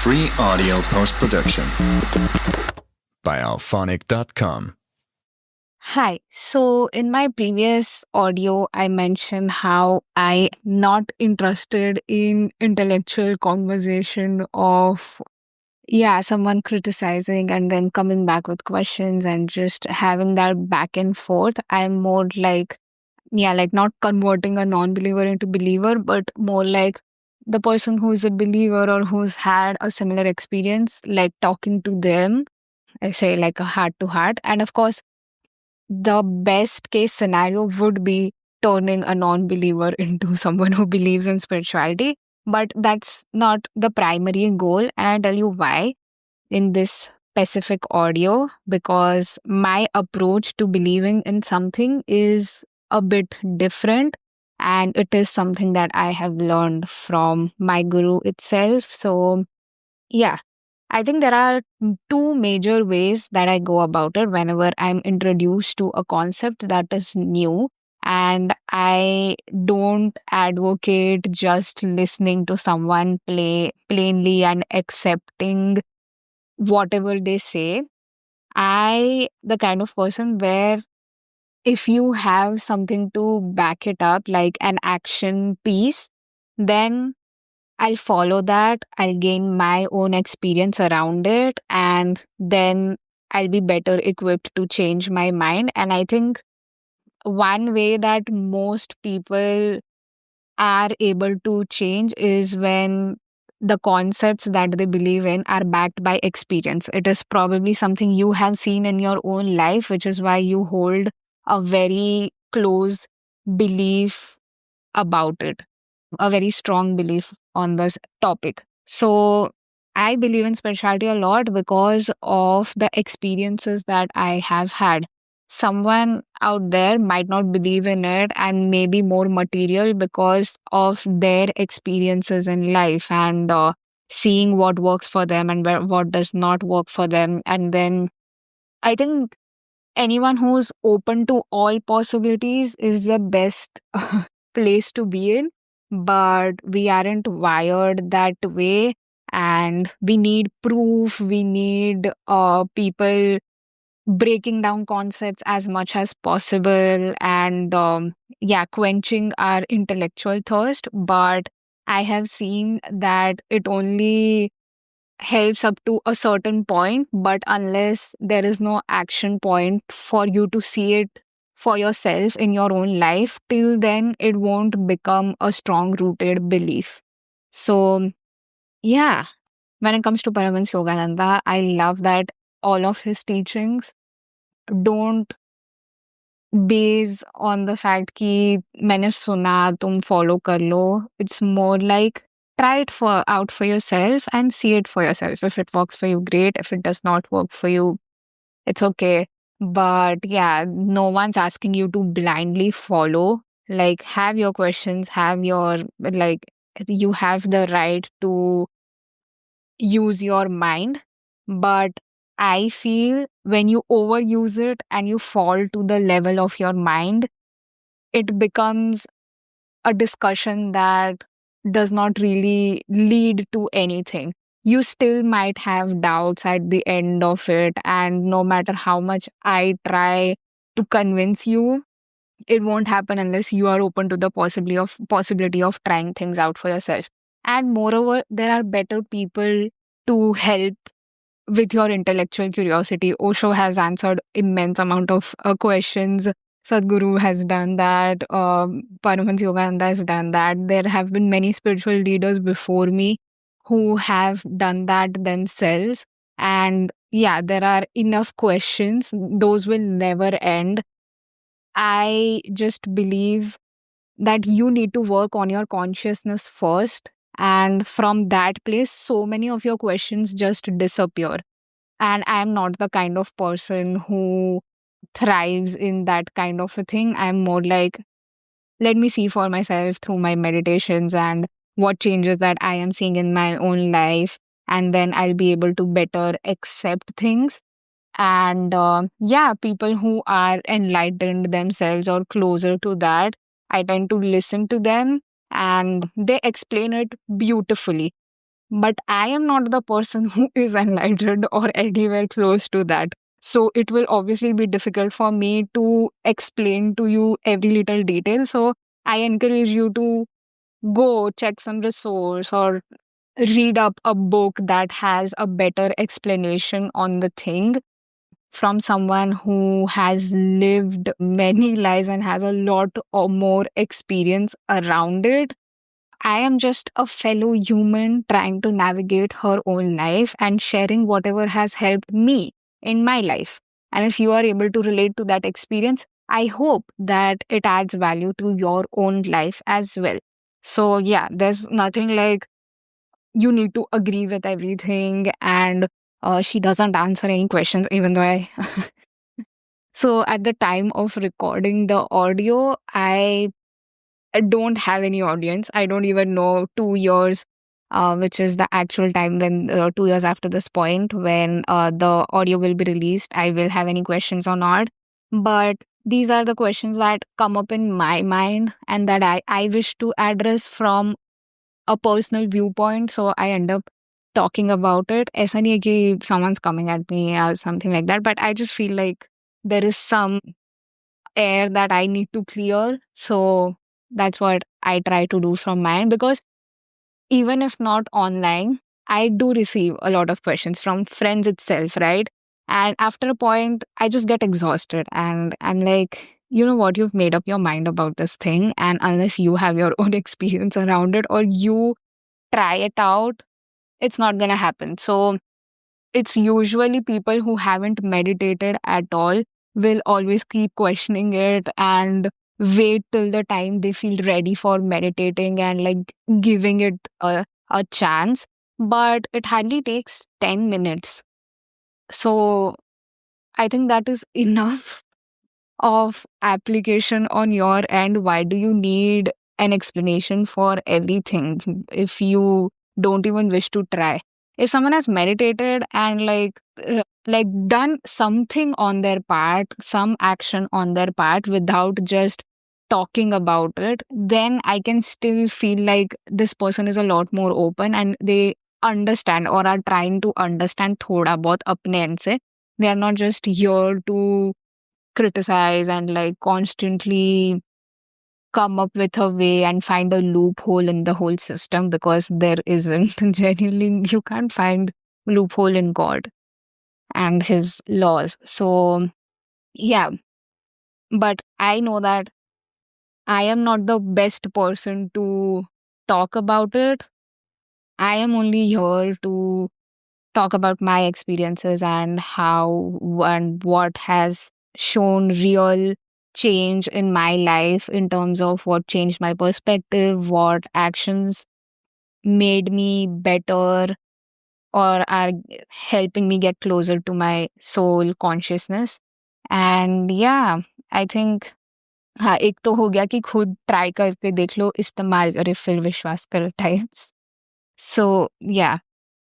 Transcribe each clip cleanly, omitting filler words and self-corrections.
Free audio post-production by alphonic.com. Hi. So in my previous audio, I mentioned how I not interested in intellectual conversation of someone criticizing and then coming back with questions and just having that back and forth. I'm more like, like not converting a non-believer into believer, but more like the person who is a believer or who's had a similar experience, like talking to them, I say like a heart to heart. And of course, the best case scenario would be turning a non believer into someone who believes in spirituality. But that's not the primary goal. And I'll tell you why in this specific audio, because my approach to believing in something is a bit different. And it is something that I have learned from my guru itself. So, yeah, I think there are two major ways that I go about it whenever I'm introduced to a concept that is new. And I don't advocate just listening to someone play plainly and accepting whatever they say. The kind of person where if you have something to back it up, like an action piece, then I'll follow that. I'll gain my own experience around it, and then I'll be better equipped to change my mind. And I think one way that most people are able to change is when the concepts that they believe in are backed by experience. It is probably something you have seen in your own life, which is why you hold a very close belief about it, a very strong belief on this topic. So I believe in spirituality a lot because of the experiences that I have had. Someone out there might not believe in it and maybe more material because of their experiences in life and seeing what works for them and what does not work for them. And then I think anyone who's open to all possibilities is the best place to be in, but we aren't wired that way, and we need proof. We need people breaking down concepts as much as possible and quenching our intellectual thirst. But I have seen that it only helps up to a certain point, but unless there is no action point for you to see it for yourself in your own life, till then it won't become a strong rooted belief. So, yeah, when it comes to Paramahansa Yogananda, I love that all of his teachings don't base on the fact कि मैंने सुना तुम follow कर लो. It's more like try it out for yourself and see it for yourself. If it works for you, great. If it does not work for you, it's okay. But yeah, no one's asking you to blindly follow. Like, have your questions, you have the right to use your mind. But I feel when you overuse it and you fall to the level of your mind, it becomes a discussion that does not really lead to anything. You still might have doubts at the end of it, and no matter how much I try to convince you, it won't happen unless you are open to the possibility of trying things out for yourself. And moreover, there are better people to help with your intellectual curiosity. Osho has answered immense amount of questions. Sadhguru has done that. Paramahansa Yogananda has done that. There have been many spiritual leaders before me who have done that themselves. And yeah, there are enough questions. Those will never end. I just believe that you need to work on your consciousness first. And from that place, so many of your questions just disappear. And I'm not the kind of person who thrives in that kind of a thing. I'm more like, let me see for myself through my meditations and what changes that I am seeing in my own life. And then I'll be able to better accept things. And people who are enlightened themselves or closer to that, I tend to listen to them and they explain it beautifully. But I am not the person who is enlightened or anywhere close to that. So it will obviously be difficult for me to explain to you every little detail. So I encourage you to go check some resource or read up a book that has a better explanation on the thing from someone who has lived many lives and has a lot or more experience around it. I am just a fellow human trying to navigate her own life and sharing whatever has helped me in my life. And if you are able to relate to that experience, I hope that it adds value to your own life as well. So, yeah, there's nothing like you need to agree with everything and she doesn't answer any questions, even though I. So, at the time of recording the audio, I don't have any audience. I don't even know 2 years, which is the actual time when 2 years after this point when the audio will be released, I will have any questions or not. But these are the questions that come up in my mind and that I wish to address from a personal viewpoint. So I end up talking about it. ऐसा नहीं है कि someone's coming at me or something like that. But I just feel like there is some air that I need to clear. So that's what I try to do from mine because even if not online, I do receive a lot of questions from friends itself, right? And after a point, I just get exhausted and I'm like, you know what, you've made up your mind about this thing. And unless you have your own experience around it or you try it out, it's not going to happen. So it's usually people who haven't meditated at all will always keep questioning it and wait till the time they feel ready for meditating and like giving it a chance. But it hardly takes 10 minutes. So I think that is enough of application on your end. Why do you need an explanation for everything if you don't even wish to try? If someone has meditated and like done something on their part, some action on their part without just talking about it, then I can still feel like this person is a lot more open and they understand or are trying to understand thoda bahut apne end se. They are not just here to criticize and like constantly come up with a way and find a loophole in the whole system because there isn't. Genuinely, you can't find loophole in God and his laws. So yeah, but I know that I am not the best person to talk about it. I am only here to talk about my experiences and how and what has shown real change in my life in terms of what changed my perspective, what actions made me better or are helping me get closer to my soul consciousness. And yeah, I think हाँ एक तो हो गया कि खुद try करके देख लो इस्तेमाल करे फिर विश्वास करो टाइप्स सो या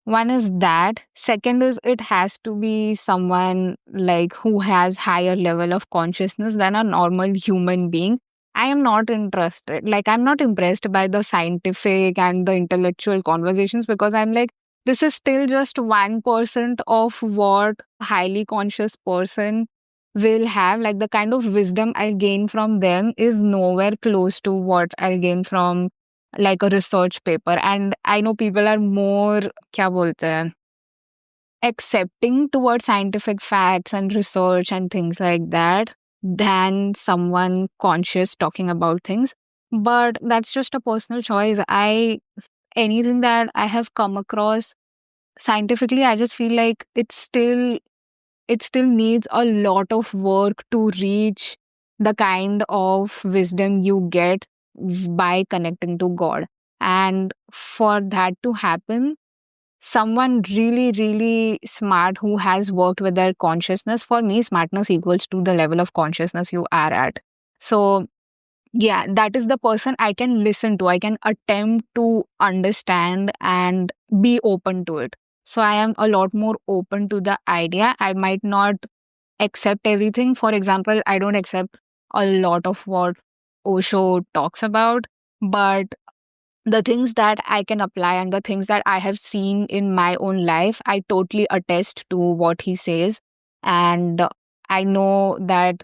one is that. Second is it has to be someone like who has higher level of consciousness than a normal human being. I am not interested. Like I'm not impressed by the scientific and the intellectual conversations because I'm like, this is still just 1% of what a highly conscious person will have. Like the kind of wisdom I'll gain from them is nowhere close to what I'll gain from like a research paper. And I know people are more क्या बोलते हैं accepting towards scientific facts and research and things like that than someone conscious talking about things. But that's just a personal choice. Anything that I have come across scientifically, I just feel like it still needs a lot of work to reach the kind of wisdom you get by connecting to God. And for that to happen, someone really, really smart who has worked with their consciousness, for me, smartness equals to the level of consciousness you are at. So, yeah, that is the person I can listen to. I can attempt to understand and be open to it. So I am a lot more open to the idea. I might not accept everything. For example, I don't accept a lot of what Osho talks about, but the things that I can apply and the things that I have seen in my own life, I totally attest to what he says. And I know that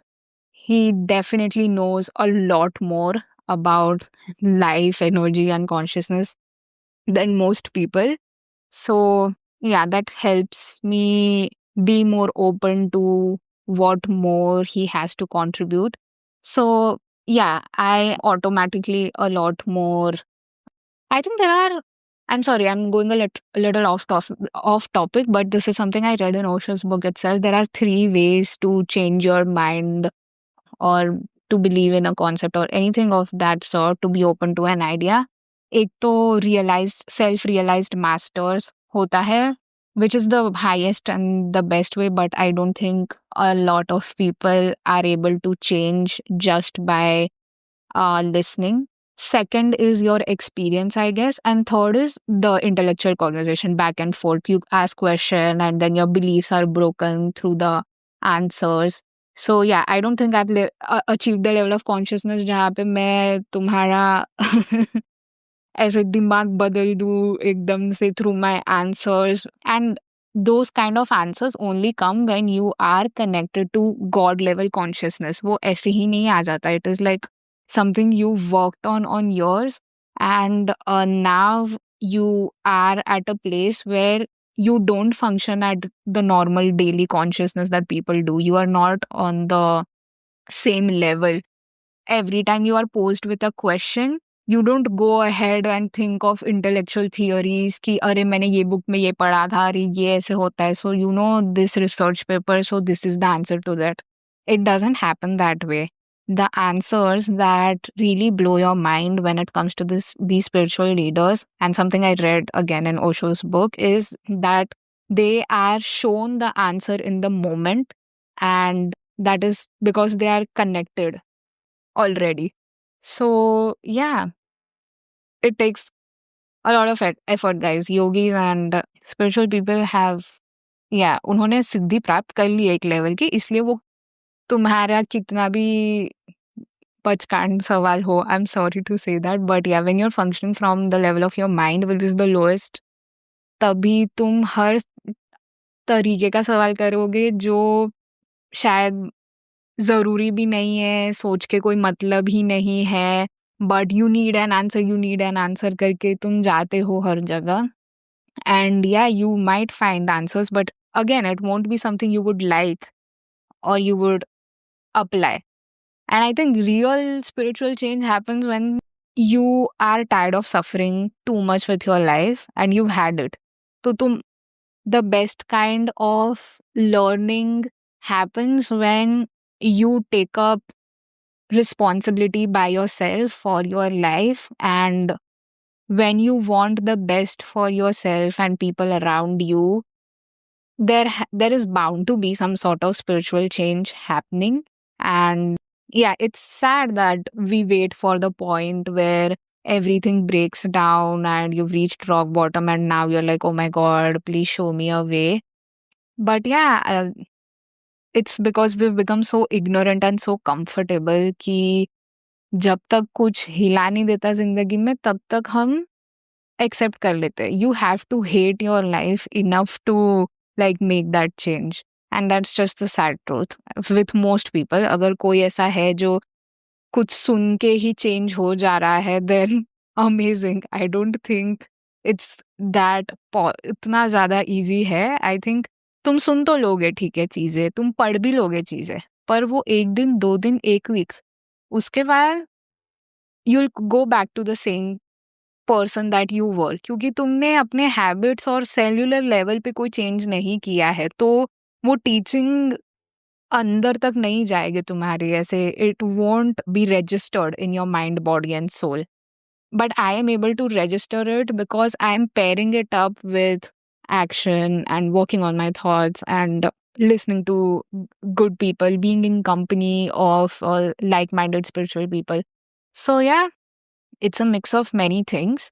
he definitely knows a lot more about life, energy, and consciousness than most people. So, yeah, that helps me be more open to what more he has to contribute. So, yeah, I automatically a lot more. I think there are. I'm sorry, I'm going a little off topic, but this is something I read in Osho's book itself. There are three ways to change your mind or to believe in a concept or anything of that sort, to be open to an idea. एक तो realized self realized masters होता है, which is the highest and the best way, but I don't think a lot of people are able to change just by listening. Second is your experience, I guess. And third is the intellectual conversation back and forth. You ask question and then your beliefs are broken through the answers. So yeah, I don't think I've achieved the level of consciousness जहाँ पे मैं तुम्हारा ऐसे दिमाग बदल दूँ एकदम से through my answers. And those kind of answers only come when you are connected to God level consciousness. वो ऐसे ही नहीं आ जाता. It is like something you worked on yours, and now you are at a place where you don't function at the normal daily consciousness that people do. You are not on the same level. Every time you are posed with a question, you don't go ahead and think of intellectual theories कि अरे मैंने ये book में ये पढ़ा था, अरे ये ऐसे होता है, so you know this research paper, so this is the answer to that. It doesn't happen that way. The answers that really blow your mind when it comes to these spiritual leaders, and something I read again in Osho's book, is that they are shown the answer in the moment, and that is because they are connected already. So, yeah, it takes a lot of effort, guys. Yogis and spiritual people have, yeah, उन्होंने सिद्धि प्राप्त कर ली एक level की, इसलिए वो तुम्हारा कितना भी पचकांड सवाल हो, I am sorry to say that, but yeah when you are functioning from the level of your mind which is the lowest, तभी तुम हर तरीके का सवाल करोगे जो शायद ज़रूरी भी नहीं है, सोच के कोई मतलब ही नहीं है, but you need an answer करके तुम जाते हो हर जगह. एंड या you might find answers, but again it won't be something you would like or you would apply. And I think real spiritual change happens when you are tired of suffering too much with your life and you've had it. So the best kind of learning happens when you take up responsibility by yourself for your life, and when you want the best for yourself and people around you, there is bound to be some sort of spiritual change happening. And yeah, it's sad that we wait for the point where everything breaks down and you've reached rock bottom and now you're like, oh my god, please show me a way. But yeah, it's because we've become so ignorant and so comfortable कि जब तक कुछ हिला नहीं देता जिंदगी में तब तक हम एक्सेप्ट कर लेते हैं. You have to hate your life enough to like make that change, and that's just the sad truth with most people. अगर कोई ऐसा है जो कुछ सुन के ही चेंज हो जा रहा है, then amazing. I don't think it's that इतना ज़्यादा easy है. I think तुम सुन तो लोगे ठीक है चीज़ें, तुम पढ़ भी लोगे चीज़ें, पर वो एक दिन, 2 दिन, 1 वीक, उसके बाद you'll go back to the same person that you were, क्योंकि तुमने अपने हैबिट्स और सेल्यूलर लेवल पे कोई चेंज नहीं किया है, तो वो टीचिंग अंदर तक नहीं जाएगी तुम्हारी, ऐसे it won't be registered in your mind, body and soul. But I am able to register it because I am pairing it up with action and working on my thoughts and listening to good people, being in company of like-minded spiritual people. So yeah, it's a mix of many things,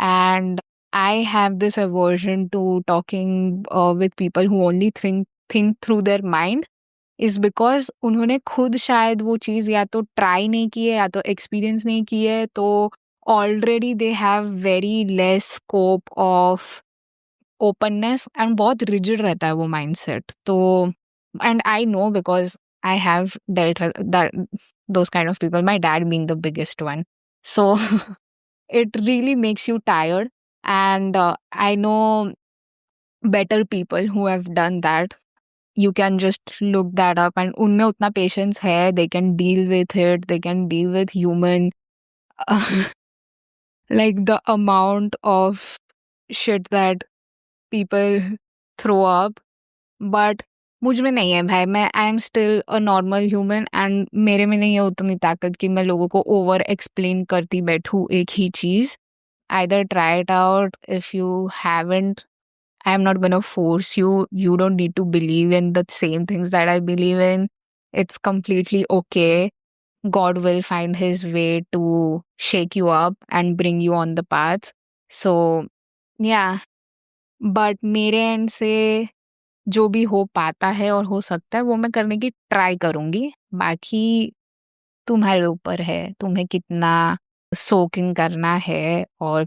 and I have this aversion to talking with people who only think through their mind, is because उन्होंने खुद शायद वो चीज़ या तो try नहीं की है या तो एक्सपीरियंस नहीं की है, तो already they have very less scope of openness and बहुत rigid रहता है वो mindset. तो and I know because I have dealt with that those kind of people, my dad being the biggest one. So it really makes you tired. And I know better people who have done that. You can just look that up and उनमें उतना patience है, they can deal with it, they can deal with human like the amount of shit that people throw up. But मुझ में नहीं है भाई, मैं I am still a normal human and मेरे में नहीं है उतनी ताकत कि मैं लोगों को ओवर एक्सप्लेन करती बैठूं एक ही चीज. Either try it out. If you haven't, I'm not gonna force you. You don't need to believe in the same things that I believe in. It's completely okay. God will find his way to shake you up and bring you on the path. So, yeah. But मेरे and से जो भी हो पाता है और हो सकता है वो मैं करने की ट्राई करूंगी. बाकी तुम्हारे ऊपर है, तुम्हें कितना सोकिंग करना है और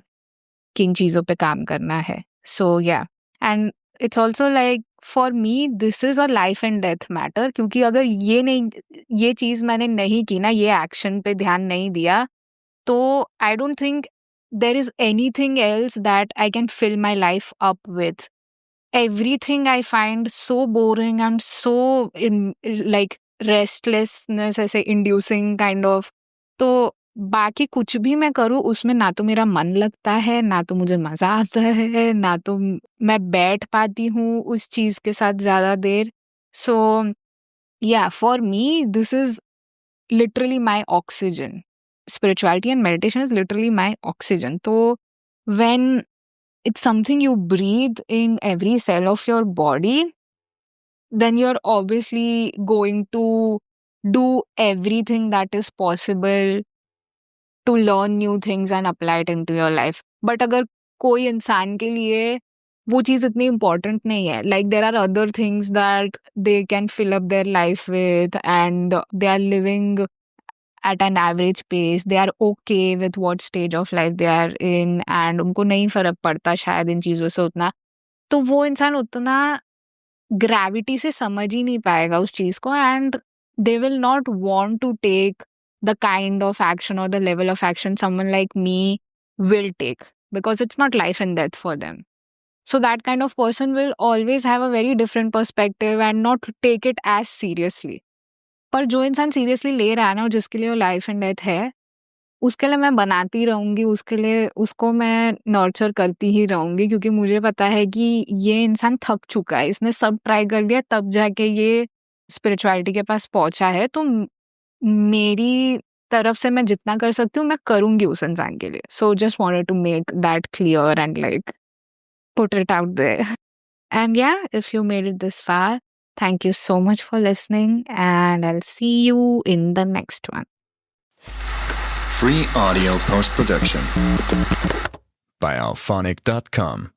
किन चीज़ों पे काम करना है. सो या and it's also like for me this is a life and death matter. क्योंकि अगर ये चीज़ मैंने नहीं की ना, ये एक्शन पे ध्यान नहीं दिया, तो I don't think there is anything else that I can fill my life up with. Everything I find so boring and so like restlessness ऐसे inducing kind of. तो बाकी कुछ भी मैं करूँ उसमें ना तो मेरा मन लगता है, ना तो मुझे मजा आता है, ना तो मैं बैठ पाती हूँ उस चीज के साथ ज्यादा देर. सो या for me this is literally my oxygen. Spirituality and meditation is literally my oxygen. So when it's something you breathe in every cell of your body, then you're obviously going to do everything that is possible to learn new things and apply it into your life. But अगर कोई इंसान के लिए वो चीज़ इतनी important नहीं है, like there are other things that they can fill up their life with and they are living at an average pace, they are okay with what stage of life they are in and उनको नहीं फर्क पड़ता शायद इन चीज़ों से उतना, तो वो इंसान उतना ग्रेविटी से समझ ही नहीं पाएगा उस चीज़ को and they will not want to take the kind of action or the level of action someone like me will take because it's not life and death for them. So that kind of person will always have a very different perspective and not take it as seriously. पर जो इंसान seriously ले रहा है ना और जिसके लिए वो लाइफ एंड डेथ है, उसके लिए मैं बनाती रहूंगी, उसके लिए उसको मैं नर्चर करती ही रहूंगी क्योंकि मुझे पता है कि ये इंसान थक चुका है, इसने सब ट्राई कर दिया तब जाके ये स्पिरिचुअलिटी के पास पहुंचा है. तो मेरी तरफ से मैं जितना कर सकती हूँ मैं करूंगी उस इंसान के लिए. So just wanted to make that clear and like put it out there. And yeah, if you made it this far, thank you so much for listening, and I'll see you in the next one. Free audio post production by alphonic.com.